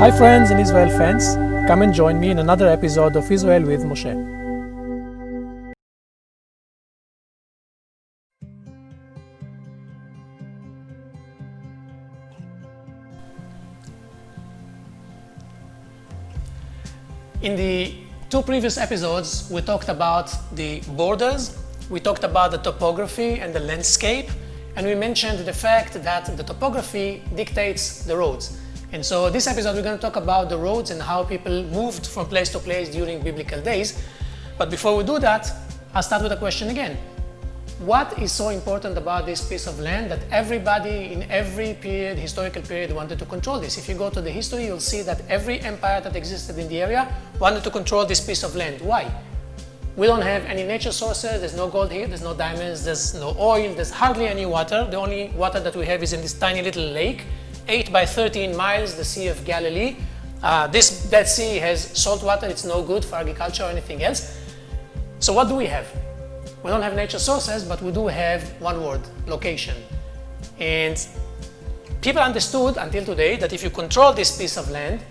Hi friends and Israel fans, come and join me in another episode of Israel with Moshe. In the two previous episodes, we talked about the borders, we talked about the topography and the landscape, and we mentioned the fact that the topography dictates the roads. And so this episode we're going to talk about the roads and how people moved from place to place during biblical days. But before we do that, I'll start with a question again. What is so important about this piece of land that everybody in every period, historical period, wanted to control this? If you go to the history, you'll see that every empire that existed in the area wanted to control this piece of land. Why? We don't have any nature sources, there's no gold here, there's no diamonds, there's no oil, there's hardly any water. The only water that we have is in this tiny little lake, 8 by 13 miles, the Sea of Galilee. That sea has salt water, it's no good for agriculture or anything else. So what do we have? We don't have nature sources, but we do have one word, location. And people understood until today that if you control this piece of land,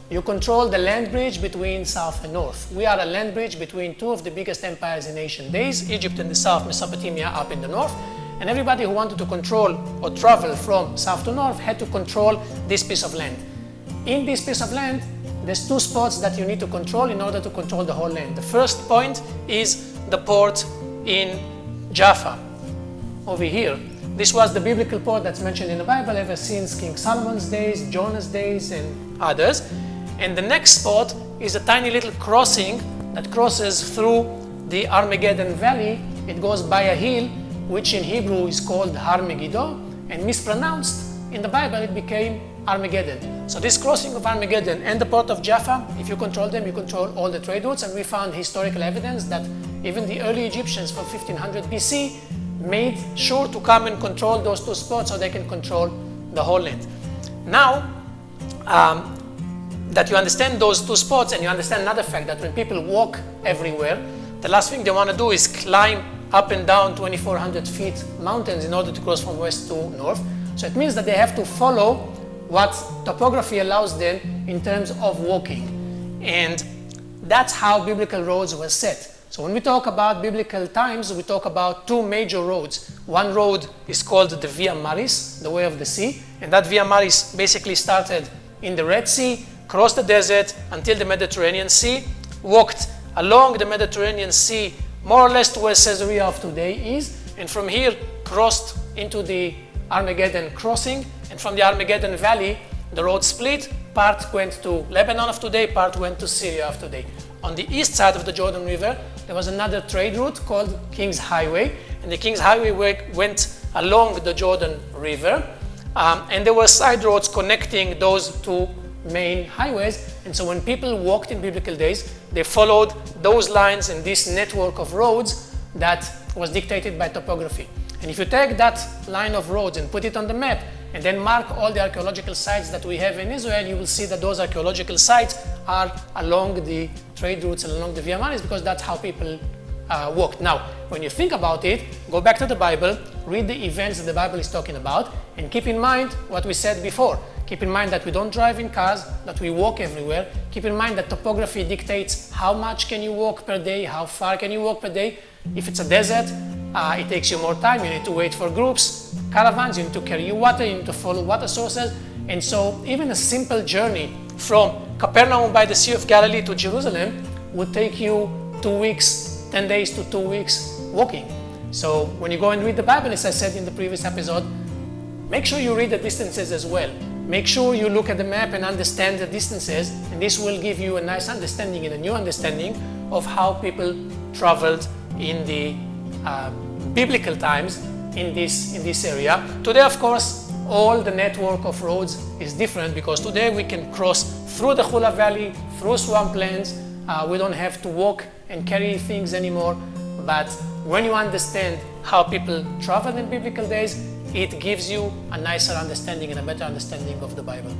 you control the land bridge between south and north. We are a land bridge between two of the biggest empires in ancient days, Egypt in the south, Mesopotamia up in the north. And everybody who wanted to control or travel from south to north had to control this piece of land. In this piece of land, there's two spots that you need to control in order to control the whole land. The first point is the port in Jaffa, over here. This was the biblical port that's mentioned in the Bible ever since King Solomon's days, Jonah's days, and others. And the next spot is a tiny little crossing that crosses through the Armageddon Valley. It goes by a hill, which in Hebrew is called Har Megiddo, and mispronounced in the Bible it became Armageddon. So this crossing of Armageddon and the port of Jaffa, if you control them, you control all the trade routes, and we found historical evidence that even the early Egyptians from 1500 BC made sure to come and control those two spots so they can control the whole land. Now that you understand those two spots, and you understand another fact that when people walk everywhere, the last thing they want to do is climb up and down 2,400 feet mountains in order to cross from west to north. So it means that they have to follow what topography allows them in terms of walking. And that's how biblical roads were set. So when we talk about biblical times, we talk about two major roads. One road is called the Via Maris, the way of the sea. And that Via Maris basically started in the Red Sea, crossed the desert until the Mediterranean Sea, walked along the Mediterranean Sea more or less to where Caesarea of today is, and from here crossed into the Armageddon crossing, and from the Armageddon Valley the road split. Part went to Lebanon of today, part went to Syria of today. On the east side of the Jordan River there was another trade route called King's Highway, and the King's Highway went along the Jordan River, and there were side roads connecting those two main highways. And so when people walked in biblical days, they followed those lines in this network of roads that was dictated by topography. And if you take that line of roads and put it on the map and then mark all the archaeological sites that we have in Israel, you will see that those archaeological sites are along the trade routes and along the Via Maris, because that's how people walked. Now, when you think about it, go back to the Bible, read the events that the Bible is talking about, and keep in mind what we said before. Keep in mind that we don't drive in cars, that we walk everywhere. Keep in mind that topography dictates how much can you walk per day, how far can you walk per day. If it's a desert, it takes you more time, you need to wait for groups, caravans, you need to carry water, you need to follow water sources. And so even a simple journey from Capernaum by the Sea of Galilee to Jerusalem would take you 2 weeks, 10 days to 2 weeks walking. So when you go and read the Bible, as I said in the previous episode, make sure you read the distances as well. Make sure you look at the map and understand the distances, and this will give you a nice understanding and a new understanding of how people traveled in the biblical times in this area. Today, of course, all the network of roads is different, because today we can cross through the Hula Valley, through swamplands. We don't have to walk and carry things anymore. But when you understand how people traveled in biblical days, it gives you a nicer understanding and a better understanding of the Bible.